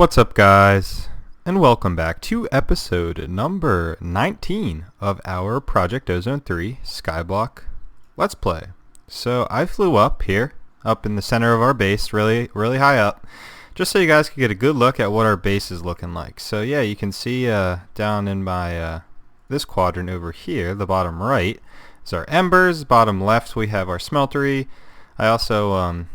What's up, guys, and welcome back to episode number 19 of our Project Ozone 3 Skyblock Let's Play. So I flew up here, up in the center of our base, really high up, just so you guys could get a good look at what our base is looking like. So yeah, you can see down in my this quadrant over here, the bottom right, is our embers. Bottom left we have our smeltery. I also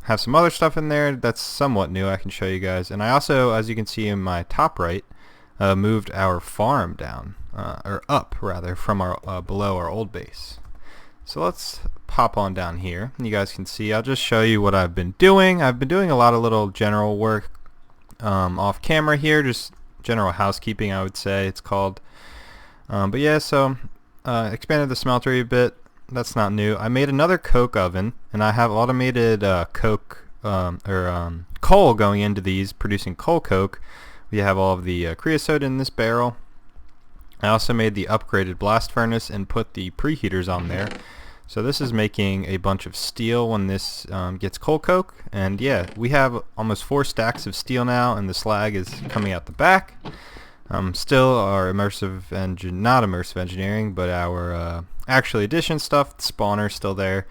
have some other stuff in there that's somewhat new I can show you guys. And I also, as you can see in my top right, moved our farm down, or up rather, from our below our old base. So let's pop on down here. You guys can see, I'll just show you what I've been doing. I've been doing a lot of little general work off camera here, just general housekeeping I would say it's called. But yeah, so expanded the smeltery a bit. That's not new. I made another coke oven, and I have automated coal going into these, producing coal coke. We have all of the creosote in this barrel. I also made the upgraded blast furnace and put the preheaters on there. So this is making a bunch of steel when this gets coal coke. And yeah, we have almost 4 stacks of steel now, and the slag is coming out the back. Still our not immersive engineering, but our actually addition stuff, the spawner's still there.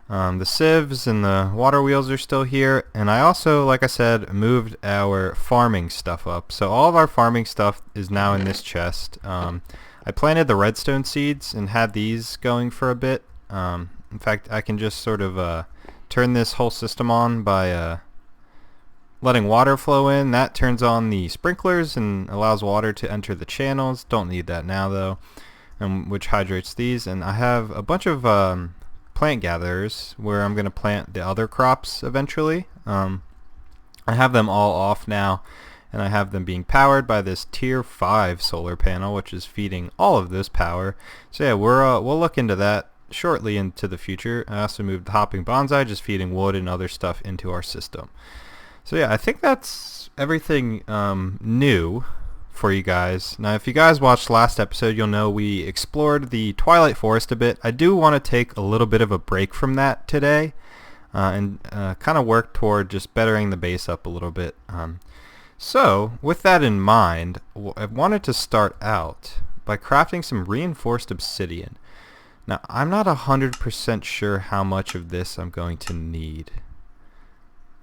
The sieves and the water wheels are still here, and I also, like I said, moved our farming stuff up. So all of our farming stuff is now in this chest. I planted the redstone seeds and had these going for a bit. In fact, I can just sort of turn this whole system on by letting water flow in. That turns on the sprinklers and allows water to enter the channels. Don't need that now though, which hydrates these. And I have a bunch of plant gatherers where I'm going to plant the other crops eventually. I have them all off now, and I have them being powered by this tier 5 solar panel, which is feeding all of this power. So yeah, we'll look into that shortly into the future. I also moved the hopping bonsai, just feeding wood and other stuff into our system. So yeah, I think that's everything new for you guys. Now if you guys watched last episode, you'll know we explored the Twilight Forest a bit. I do want to take a little bit of a break from that today and kind of work toward just bettering the base up a little bit. So with that in mind, I wanted to start out by crafting some reinforced obsidian. Now I'm not 100% sure how much of this I'm going to need.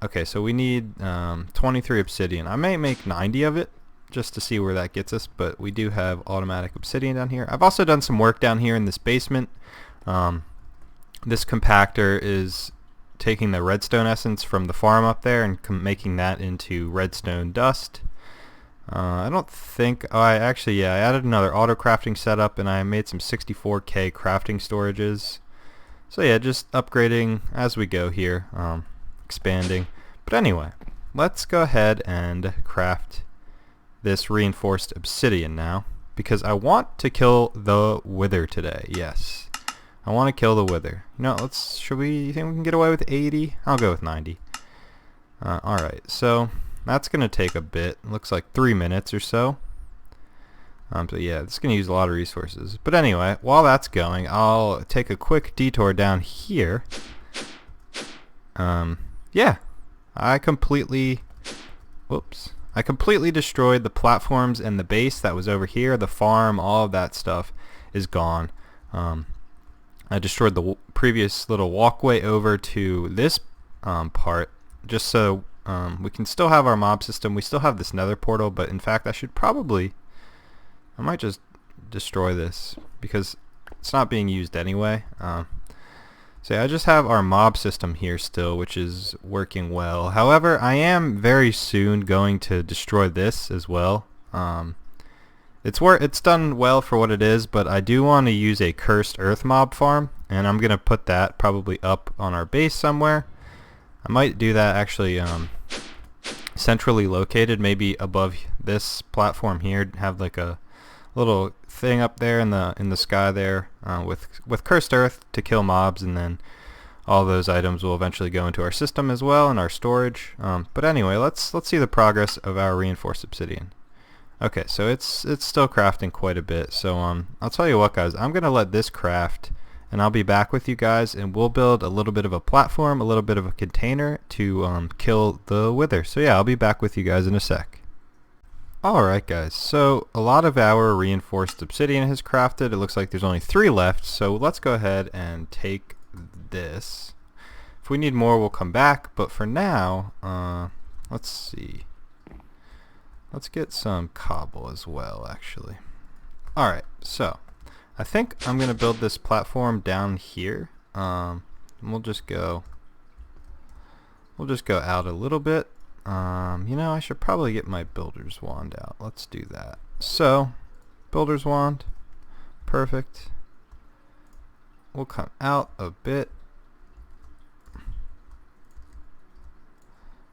Okay, so we need 23 obsidian. I may make 90 of it just to see where that gets us, but we do have automatic obsidian down here. I've also done some work down here in this basement. This compactor is taking the redstone essence from the farm up there and making that into redstone dust. I don't think... I added another auto crafting setup, and I made some 64K crafting storages. So yeah, just upgrading as we go here. Expanding. But anyway, let's go ahead and craft this reinforced obsidian now, because I want to kill the wither today. Yes, I want to kill the wither. You know, you think we can get away with 80? I'll go with 90. Alright, so that's gonna take a bit. It looks like 3 minutes or so. So yeah, it's gonna use a lot of resources. But anyway, while that's going, I'll take a quick detour down here. Yeah, I completely destroyed the platforms and the base that was over here. The farm, all of that stuff is gone. I destroyed the previous little walkway over to this part, just so we can still have our mob system. We still have this nether portal, but in fact I might just destroy this because it's not being used anyway. So yeah, I just have our mob system here still, which is working well. However, I am very soon going to destroy this as well. It's done well for what it is, but I do want to use a cursed earth mob farm, and I'm gonna put that probably up on our base somewhere. I might do that actually centrally located, maybe above this platform here. Have like a little thing up there in the sky there with cursed earth to kill mobs, and then all those items will eventually go into our system as well in our storage. But anyway, let's see the progress of our reinforced obsidian. Okay, so it's still crafting quite a bit. So I'll tell you what, guys, I'm gonna let this craft and I'll be back with you guys, and we'll build a little bit of a platform, a little bit of a container to kill the wither. So yeah, I'll be back with you guys in a sec. Alright guys, so a lot of our reinforced obsidian has crafted. It looks like there's only 3 left, so let's go ahead and take this. If we need more, we'll come back, but for now, let's see. Let's get some cobble as well, actually. Alright, so I think I'm going to build this platform down here. We'll just go out a little bit. You know, I should probably get my builder's wand out. Let's do that. So, builder's wand. Perfect. We'll come out a bit.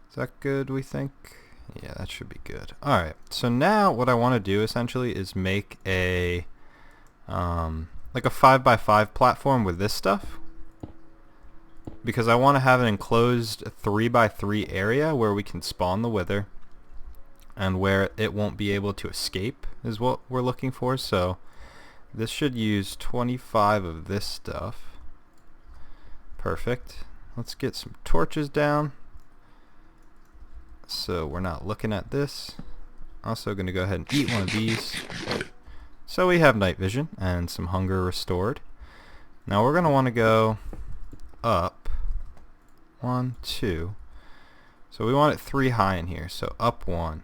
Is that good, we think? Yeah, that should be good. Alright, so now what I want to do essentially is make a like a 5x5 platform with this stuff, because I want to have an enclosed 3x3 area where we can spawn the wither and where it won't be able to escape is what we're looking for. So this should use 25 of this stuff. Perfect. Let's get some torches down so we're not looking at this. Also going to go ahead and eat one of these so we have night vision and some hunger restored. Now we're going to want to go up 1, 2. So we want it 3 high in here, so up 1,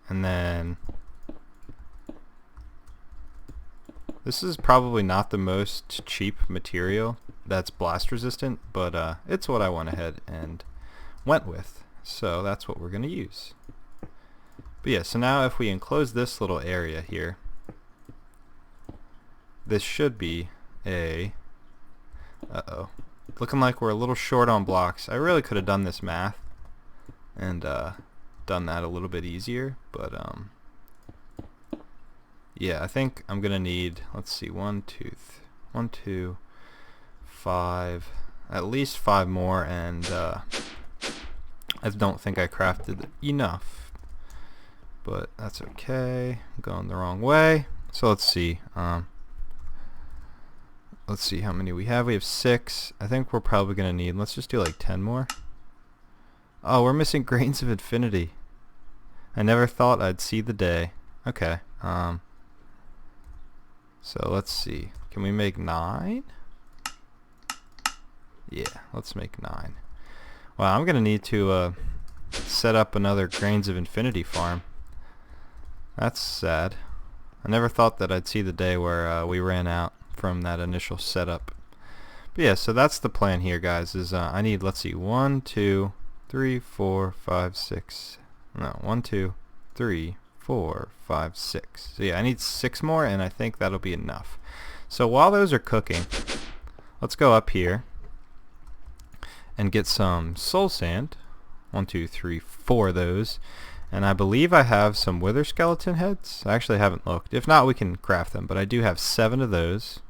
and then this is probably not the most cheap material that's blast resistant, but it's what I went ahead and went with, so that's what we're going to use. But yeah, so now if we enclose this little area here, this should be a looking like we're a little short on blocks. I really could have done this math and done that a little bit easier, but yeah, I think I'm gonna need, let's see, 1, 2, 5, at least 5 more, and I don't think I crafted enough, but that's okay. I'm going the wrong way. So let's see. Let's see how many we have. We have 6. I think we're probably going to need, let's just do like 10 more. Oh, we're missing grains of infinity. I never thought I'd see the day. Okay. So let's see. Can we make 9? Yeah, let's make 9. Well, I'm going to need to set up another grains of infinity farm. That's sad. I never thought that I'd see the day where we ran out from that initial setup. But yeah, so that's the plan here, guys, is I need, let's see, 1, 2, 3, 4, 5, 6. No, 1, 2, 3, 4, 5, 6. So yeah, I need 6 more, and I think that'll be enough. So while those are cooking, let's go up here and get some soul sand. 1, 2, 3, 4 of those. And I believe I have some wither skeleton heads. I actually haven't looked. If not, we can craft them, but I do have 7 of those.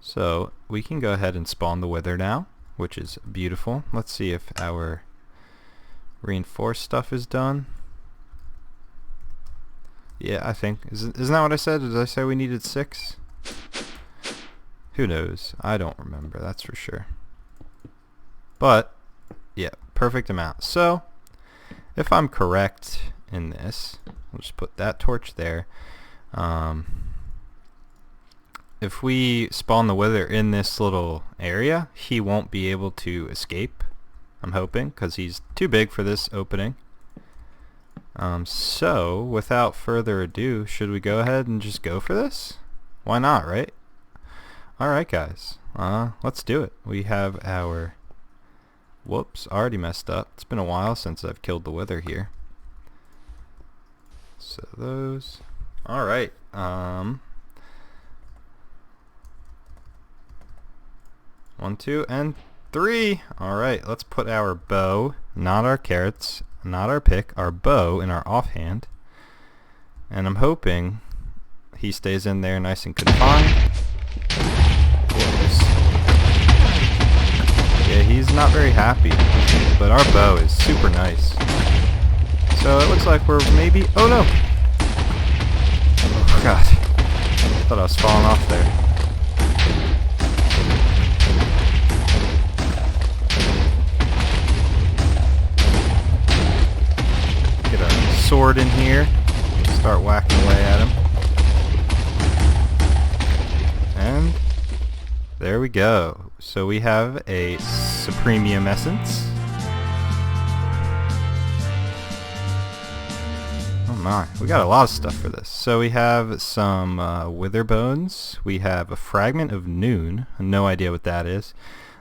So we can go ahead and spawn the wither now, which is beautiful. Let's see if our reinforced stuff is done. Yeah, I think. Isn't that what I said? Did I say we needed 6? Who knows? I don't remember, that's for sure. But, yeah, perfect amount. So, if I'm correct in this, we'll just put that torch there. If we spawn the wither in this little area, he won't be able to escape, I'm hoping, because he's too big for this opening. So, without further ado, should we go ahead and just go for this? Why not, right? Alright guys, let's do it. We have our... Whoops, already messed up. It's been a while since I've killed the wither here. So those... Alright, 1, 2, and 3! Alright, let's put our bow, not our carrots, not our pick, our bow in our offhand. And I'm hoping he stays in there nice and confined. Whoops. Yeah, he's not very happy, but our bow is super nice. So it looks like we're maybe... Oh no! Oh god. I thought I was falling off there. sword in here. Start whacking away at him. And there we go. So we have a Supremium Essence. Oh my, we got a lot of stuff for this. So we have some Wither Bones. We have a Fragment of Noon. No idea what that is.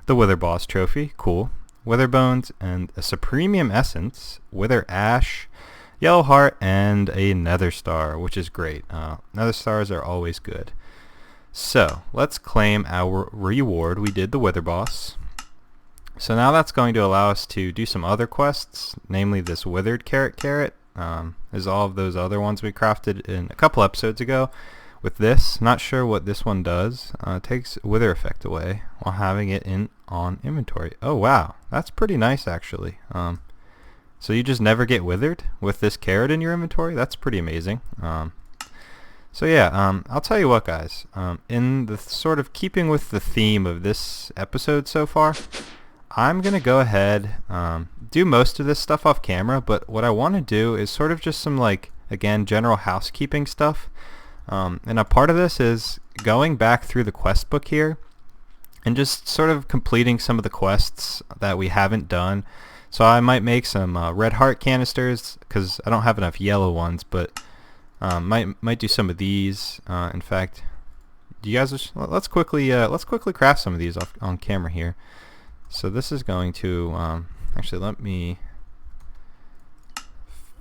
The Wither Boss Trophy. Cool. Wither Bones and a Supremium Essence. Wither Ash. Yellow Heart and a Nether Star, which is great. Nether Stars are always good. So let's claim our reward. We did the Wither Boss. So now that's going to allow us to do some other quests, namely this Withered Carrot. Is all of those other ones we crafted in a couple episodes ago. With this, not sure what this one does. It takes Wither effect away while having it on inventory. Oh wow, that's pretty nice actually. So you just never get withered with this carrot in your inventory? That's pretty amazing. So yeah, I'll tell you what guys, in the sort of keeping with the theme of this episode so far, I'm going to go ahead, do most of this stuff off camera, but what I want to do is sort of just some like, again, general housekeeping stuff. And a part of this is going back through the quest book here and just sort of completing some of the quests that we haven't done. So I might make some red heart canisters because I don't have enough yellow ones, but might do some of these. In fact, do you guys let's quickly craft some of these on camera here. So this is going to actually let me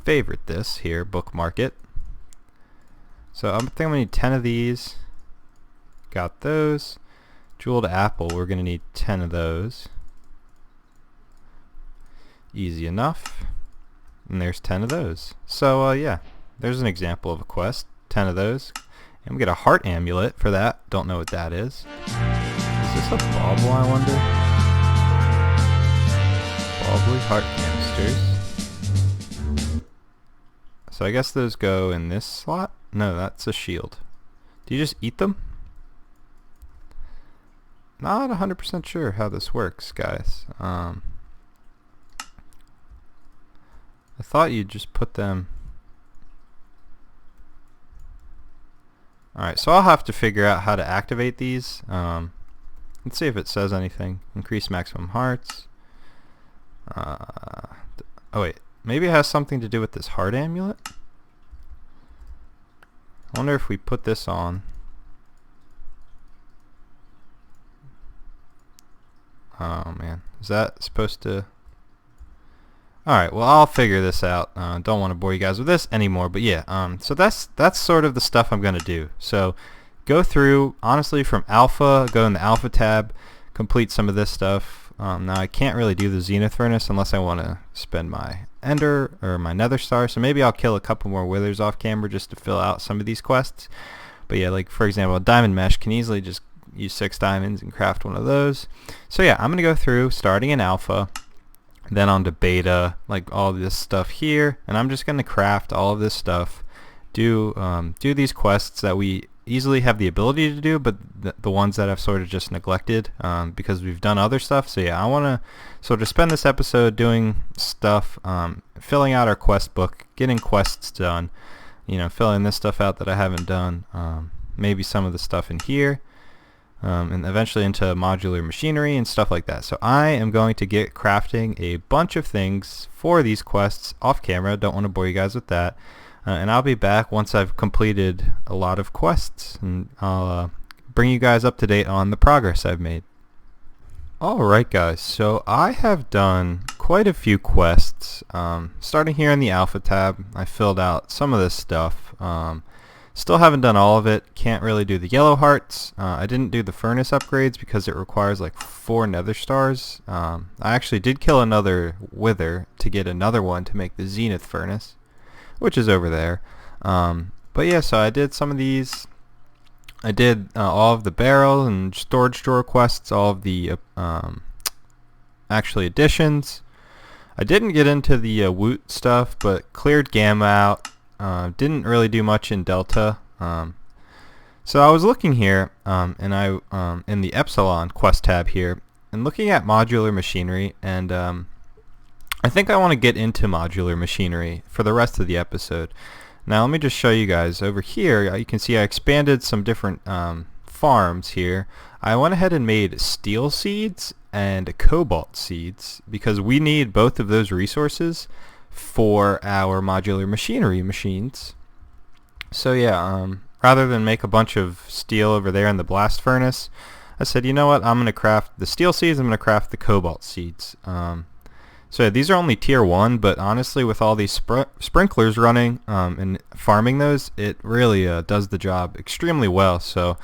favorite this here, bookmark it. So I think I'm gonna need 10 of these. Got those. Jeweled apple, we're gonna need 10 of those. Easy enough. And there's 10 of those. So yeah, there's an example of a quest. 10 of those. And we get a heart amulet for that. Don't know what that is. Is this a bauble, I wonder? Baubly heart canisters. So I guess those go in this slot? No, that's a shield. Do you just eat them? Not 100% sure how this works, guys. I thought you'd just put them... Alright, so I'll have to figure out how to activate these. Let's see if it says anything. Increase maximum hearts. Oh wait, maybe it has something to do with this heart amulet? I wonder if we put this on. Oh man, is that supposed to... Alright, well I'll figure this out. Don't want to bore you guys with this anymore, but yeah, so that's sort of the stuff I'm going to do. So go through, honestly, from alpha, go in the alpha tab, complete some of this stuff. Now I can't really do the zenith furnace unless I want to spend my ender or my nether star, so maybe I'll kill a couple more withers off camera just to fill out some of these quests. But yeah, like for example, a diamond mesh can easily just use 6 diamonds and craft one of those. So yeah, I'm going to go through starting in alpha, then on to beta, like all this stuff here, and I'm just going to craft all of this stuff, do these quests that we easily have the ability to do, but the ones that I've sort of just neglected because we've done other stuff. So yeah, I want to sort of spend this episode doing stuff, filling out our quest book, getting quests done, you know, filling this stuff out that I haven't done, maybe some of the stuff in here, and eventually into modular machinery and stuff like that. So I am going to get crafting a bunch of things for these quests off camera. Don't want to bore you guys with that. And I'll be back once I've completed a lot of quests, and I'll bring you guys up to date on the progress I've made. Alright guys, so I have done quite a few quests. Starting here in the alpha tab, I filled out some of this stuff. Still haven't done all of it, can't really do the yellow hearts. I didn't do the furnace upgrades because it requires like 4 nether stars. I actually did kill another wither to get another one to make the zenith furnace, which is over there. But yeah, so I did some of these. I did all of the barrel and storage drawer quests, all of the actually additions. I didn't get into the woot stuff, but cleared gamma out. Didn't really do much in delta. So I was looking here, and I in the epsilon quest tab here, and looking at modular machinery, and I think I want to get into modular machinery for the rest of the episode. Now let me just show you guys over here. You can see I expanded some different farms here. I went ahead and made steel seeds and cobalt seeds because we need both of those resources for our modular machinery machines. So yeah, rather than make a bunch of steel over there in the blast furnace, I said, you know what, I'm going to craft the steel seeds, I'm going to craft the cobalt seeds. So these are only tier 1, but honestly with all these sprinklers running and farming those, it really does the job extremely well. So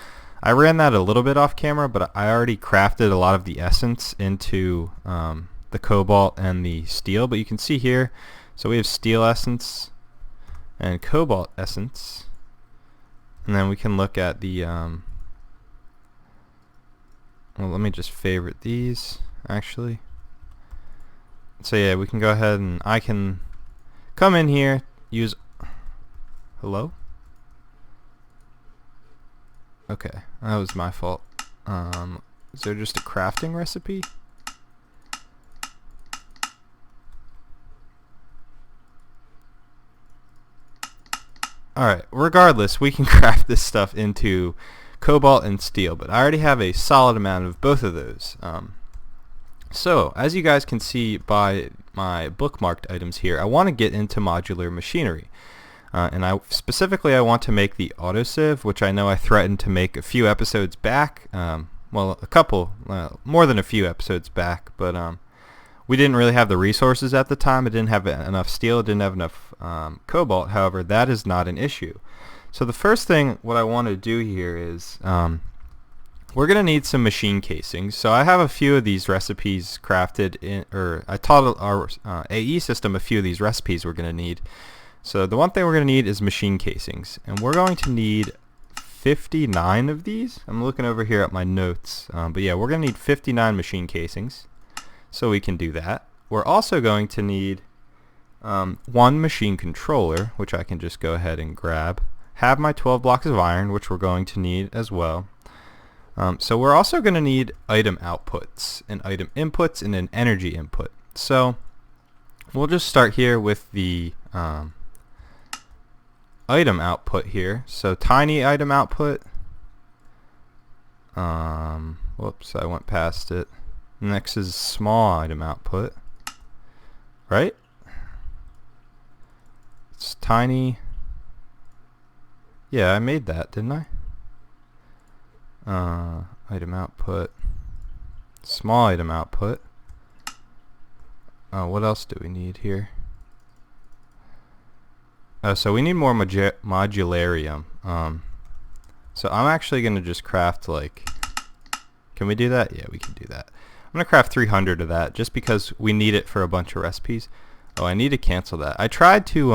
I ran that a little bit off camera, but I already crafted a lot of the essence into the cobalt and the steel. But you can see here, so we have steel essence and cobalt essence. And then we can look at the, well, let me just favorite these actually. So yeah, we can go ahead and I can come in here, use, hello? Okay, that was my fault. Is there just a crafting recipe? Alright, regardless, we can craft this stuff into cobalt and steel, but I already have a solid amount of both of those. So, as you guys can see by my bookmarked items here, I want to get into modular machinery. And I want to make the autosieve, which I know I threatened to make a few episodes back. Well, a couple, more than a few episodes back, but we didn't really have the resources at the time. It didn't have enough steel, it didn't have enough cobalt. However, that is not an issue. So the first thing, what I want to do here is, we're going to need some machine casings. So I have a few of these recipes crafted in, or I taught our AE system a few of these recipes we're going to need. So the one thing we're going to need is machine casings, and we're going to need 59 of these. I'm looking over here at my notes, but yeah, we're going to need 59 machine casings, so we can do that. We're also going to need one machine controller, which I can just go ahead and grab. Have my 12 blocks of iron, which we're going to need as well. So we're also going to need item outputs, and item inputs, and an energy input. So we'll just start here with the item output here. So tiny item output. Whoops, I went past it. Next is small item output. Right? It's tiny. Yeah, I made that, didn't I? Item output. Small item output. What else do we need here? So we need more modularium. So I'm actually going to just craft like, can we do that? Yeah, we can do that. I'm going to craft 300 of that just because we need it for a bunch of recipes. Oh, I need to cancel that. I tried to,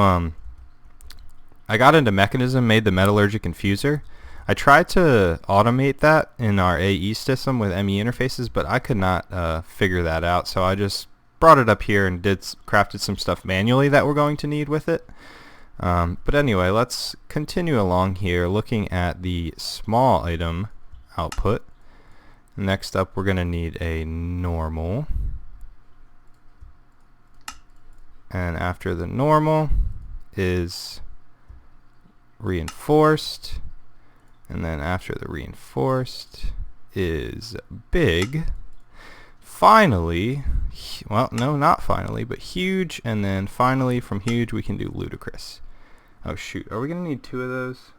I got into Mechanism, made the metallurgic infuser. I tried to automate that in our AE system with ME interfaces, but I could not figure that out. So I just brought it up here and crafted some stuff manually that we're going to need with it. But anyway, let's continue along here looking at the small item output. Next up, we're going to need a normal. And after the normal is reinforced. And then after the reinforced is big. Finally, well, no, not finally, but huge. And then finally, from huge, we can do ludicrous. Oh shoot, are we going to need 2 of those?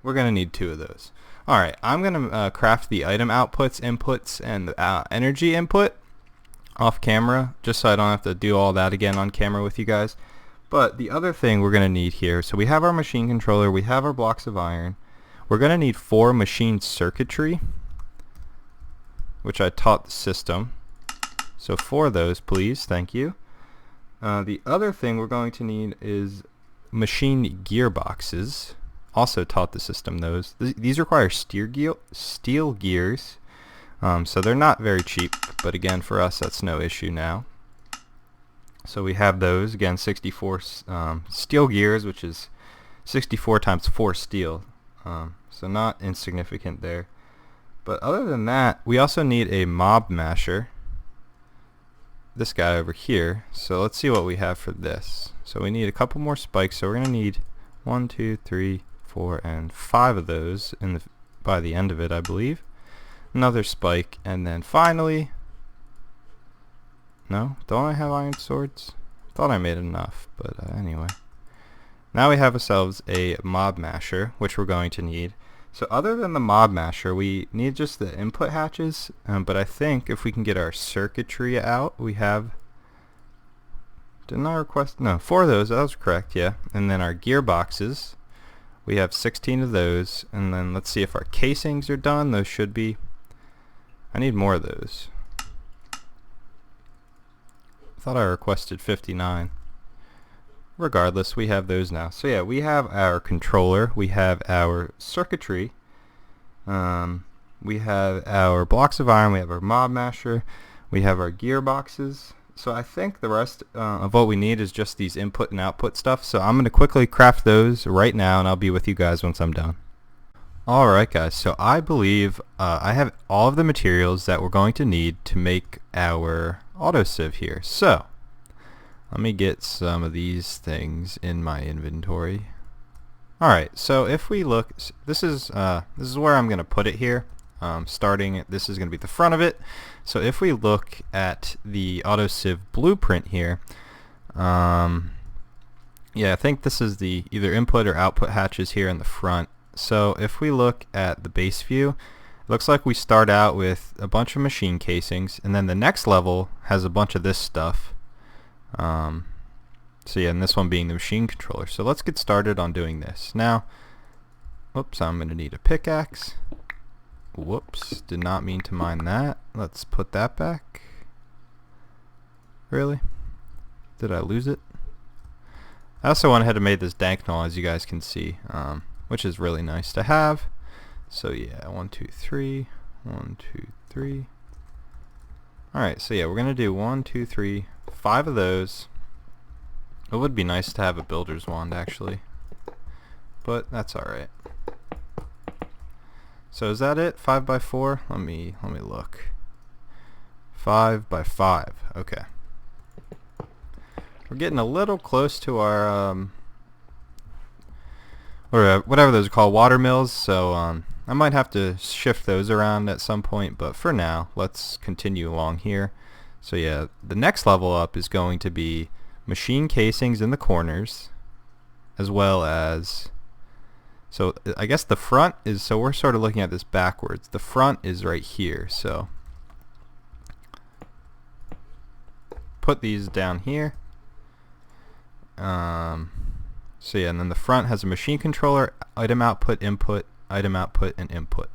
We're going to need 2 of those. Alright, I'm going to craft the item outputs, inputs, and the energy input off camera, just so I don't have to do all that again on camera with you guys. But the other thing we're going to need here, so we have our machine controller, we have our blocks of iron. We're going to need 4 machine circuitry, which I taught the system. So 4 of those, please, thank you. The other thing we're going to need is machine gearboxes. Also taught the system those. These require steel gears, so they're not very cheap, but again, for us, that's no issue now. So we have those, again, 64 steel gears, which is 64 times 4 steel, so not insignificant there. But other than that, we also need a mob masher. this guy over here. So let's see what we have for this. So we need a couple more spikes. So we're going to need 1, 2, 3, 4, and 5 of those by the end of it, I believe. Another spike, and then finally, no, don't I have iron swords? Thought I made enough, but anyway. Now we have ourselves a mob masher, which we're going to need. So other than the mob masher, we need just the input hatches, but I think if we can get our circuitry out, we have, didn't I request, no, 4 of those, that was correct, yeah. And then our gearboxes, we have 16 of those, and then let's see if our casings are done. Those should be, I need more of those. I thought I requested 59. Regardless, we have those now. So yeah, we have our controller, we have our circuitry, we have our blocks of iron, we have our mob masher, we have our gearboxes. So I think the rest of what we need is just these input and output stuff. So I'm going to quickly craft those right now, and I'll be with you guys once I'm done. Alright guys, so I believe I have all of the materials that we're going to need to make our autosieve here. So let me get some of these things in my inventory. Alright, so if we look, this is where I'm going to put it here. Starting, this is going to be the front of it. So if we look at the autosieve blueprint here, yeah, I think this is the either input or output hatches here in the front. So if we look at the base view, it looks like we start out with a bunch of machine casings, and then the next level has a bunch of this stuff. So yeah, and this one being the machine controller. So let's get started on doing this. Now, whoops, I'm going to need a pickaxe. Whoops, did not mean to mine that. Let's put that back. Really? Did I lose it? I also went ahead and made this danknol, as you guys can see, which is really nice to have. So yeah, 1, 2, 3, 1, 2, 3. Alright, so yeah, we're going to do 1, 2, 3, 5 of those. It would be nice to have a builder's wand, actually, but that's alright. So is that it? 5 by 4? Let me look. 5 by 5. Okay. We're getting a little close to our or whatever those are called, water mills. So I might have to shift those around at some point, but for now, let's continue along here. So yeah, the next level up is going to be machine casings in the corners, as well as, so I guess the front is, so we're sort of looking at this backwards. The front is right here, so put these down here. So yeah, and then the front has a machine controller, item output, input, item output, and input.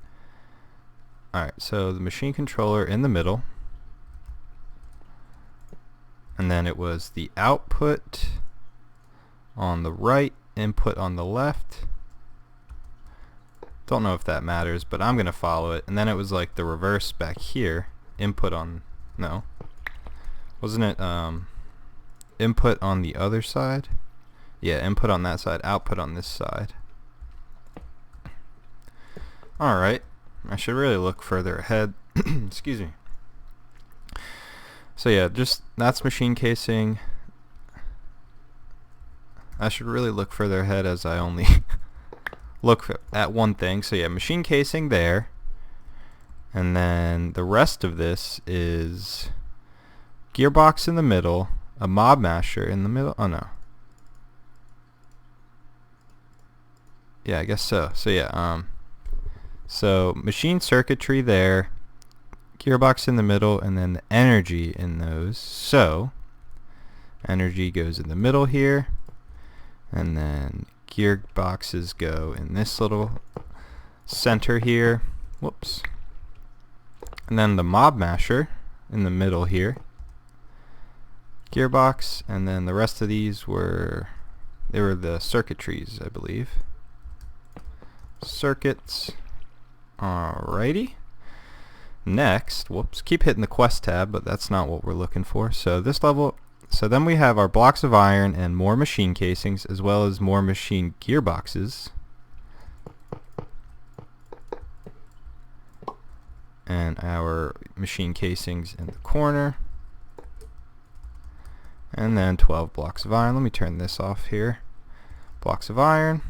Alright, so the machine controller in the middle, and then it was the output on the right, input on the left. Don't know if that matters, but I'm gonna follow it. And then it was like the reverse back here, input on, no, wasn't it input on the other side? Yeah, input on that side, output on this side. Alright, I should really look further ahead. Excuse me. So yeah, just that's machine casing. I should really look further ahead, as I only look at one thing. So yeah, machine casing there, and then the rest of this is gearbox in the middle, a mob masher in the middle. Oh no. Yeah, I guess so. So yeah, so machine circuitry there, gearbox in the middle, and then the energy in those. So energy goes in the middle here, and then gearboxes go in this little center here. Whoops. And then the mob masher in the middle here, gearbox, and then the rest of these were, they were the circuitries, I believe. Circuits. Alrighty. Next, whoops, keep hitting the quest tab, but that's not what we're looking for. So this level, so then we have our blocks of iron and more machine casings, as well as more machine gearboxes. And our machine casings in the corner. And then 12 blocks of iron. Let me turn this off here. Blocks of iron.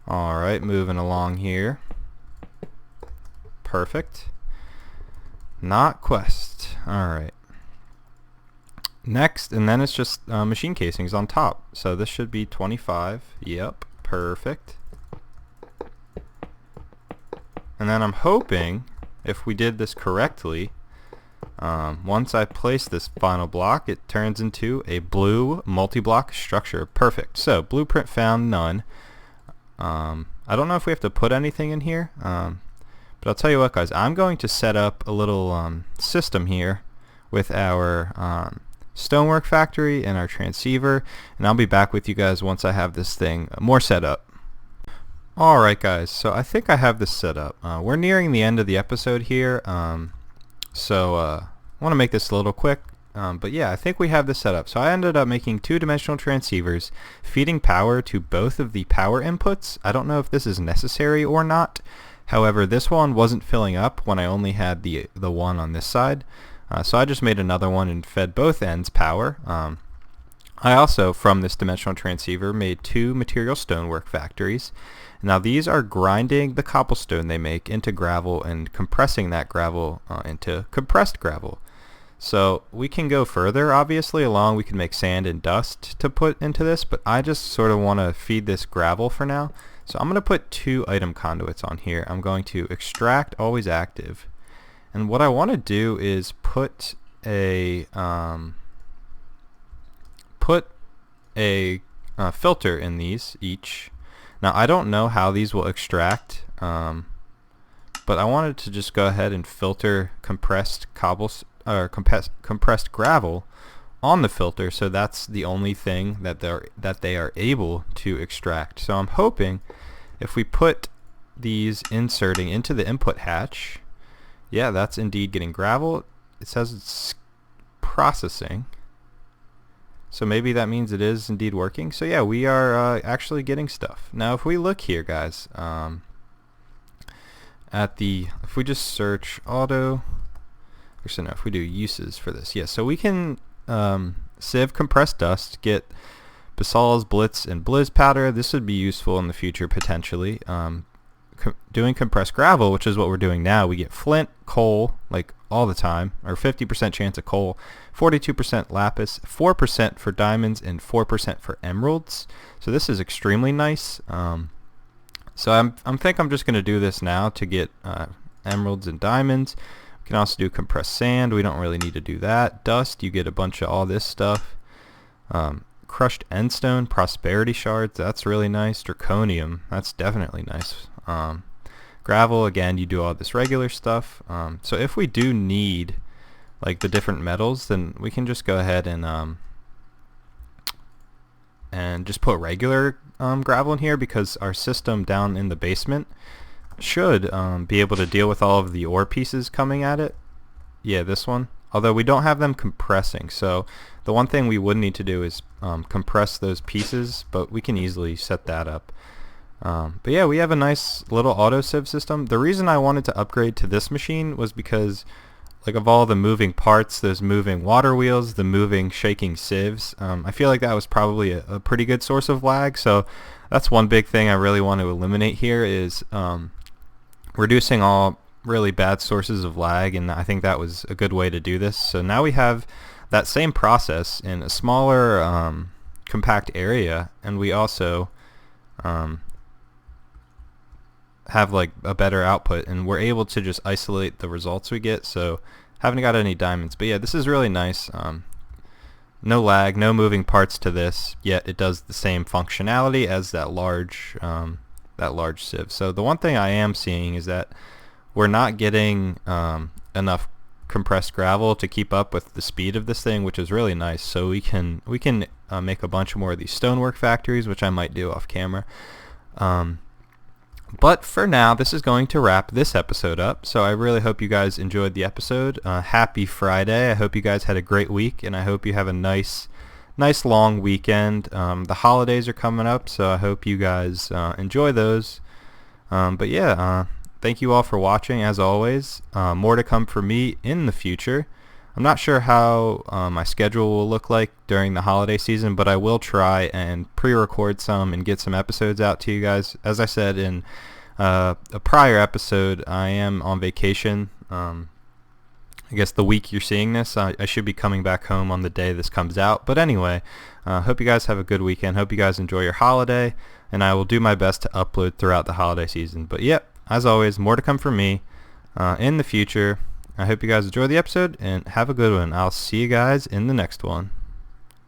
Alright, moving along here. Perfect. Not quest. Alright. Next, and then it's just machine casings on top. So this should be 25. Yep, perfect. And then I'm hoping, if we did this correctly, once I place this final block, it turns into a blue multi-block structure. Perfect. So, blueprint found, none. I don't know if we have to put anything in here, but I'll tell you what, guys. I'm going to set up a little system here with our stonework factory and our transceiver, and I'll be back with you guys once I have this thing more set up. Alright guys, so I think I have this set up. We're nearing the end of the episode here, so I want to make this a little quick, but yeah, I think we have this set up. So I ended up making two-dimensional transceivers, feeding power to both of the power inputs. I don't know if this is necessary or not. However, this one wasn't filling up when I only had the one on this side. So I just made another one and fed both ends power. I also, from this dimensional transceiver, made two material stonework factories. Now these are grinding the cobblestone they make into gravel and compressing that gravel into compressed gravel. So we can go further, obviously, along we can make sand and dust to put into this, but I just sort of want to feed this gravel for now. So I'm going to put two item conduits on here. I'm going to extract always active. And what I want to do is put a filter in these each. Now I don't know how these will extract, but I wanted to just go ahead and filter compressed compressed gravel on the filter, so that's the only thing that they are able to extract. So I'm hoping if we put these inserting into the input hatch, yeah, that's indeed getting gravel. It says it's processing. So maybe that means it is indeed working. So yeah, we are actually getting stuff. Now if we look here, guys, if we just search auto, actually no, if we do uses for this, yeah, so we can sieve compressed dust, get basalts, blitz, and blizz powder. This would be useful in the future potentially. Doing compressed gravel, which is what we're doing now, we get flint, coal, like all the time, or 50% chance of coal, 42% lapis, 4% for diamonds, and 4% for emeralds. So this is extremely nice. So I think I'm just going to do this now to get emeralds and diamonds. We can also do compressed sand. We don't really need to do that. Dust, you get a bunch of all this stuff. Crushed endstone, prosperity shards, that's really nice. Draconium, that's definitely nice. Gravel, again, you do all this regular stuff. So if we do need like the different metals, then we can just go ahead and just put regular gravel in here, because our system down in the basement should be able to deal with all of the ore pieces coming at it. Yeah, this one. Although we don't have them compressing, so the one thing we would need to do is compress those pieces, but we can easily set that up. But yeah, we have a nice little auto sieve system. The reason I wanted to upgrade to this machine was because, like, of all the moving parts, those moving water wheels, the moving shaking sieves, I feel like that was probably a pretty good source of lag. So that's one big thing I really want to eliminate here, is reducing all really bad sources of lag, and I think that was a good way to do this. So now we have that same process in a smaller compact area, and we also have like a better output, and we're able to just isolate the results we get. So haven't got any diamonds, but yeah, this is really nice. No lag, no moving parts to this, yet it does the same functionality as that large sieve. So the one thing I am seeing is that we're not getting enough compressed gravel to keep up with the speed of this thing, which is really nice. So we can make a bunch more of these stonework factories, which I might do off camera. But for now, this is going to wrap this episode up. So I really hope you guys enjoyed the episode. Happy Friday. I hope you guys had a great week, and I hope you have a nice long weekend. The holidays are coming up, so I hope you guys enjoy those. But yeah, thank you all for watching, as always. More to come for me in the future. I'm not sure how my schedule will look like during the holiday season, but I will try and pre-record some and get some episodes out to you guys. As I said in a prior episode, I am on vacation. I guess the week you're seeing this, I should be coming back home on the day this comes out. But anyway, hope you guys have a good weekend. Hope you guys enjoy your holiday, and I will do my best to upload throughout the holiday season. But yep, as always, more to come from me in the future. I hope you guys enjoy the episode and have a good one. I'll see you guys in the next one.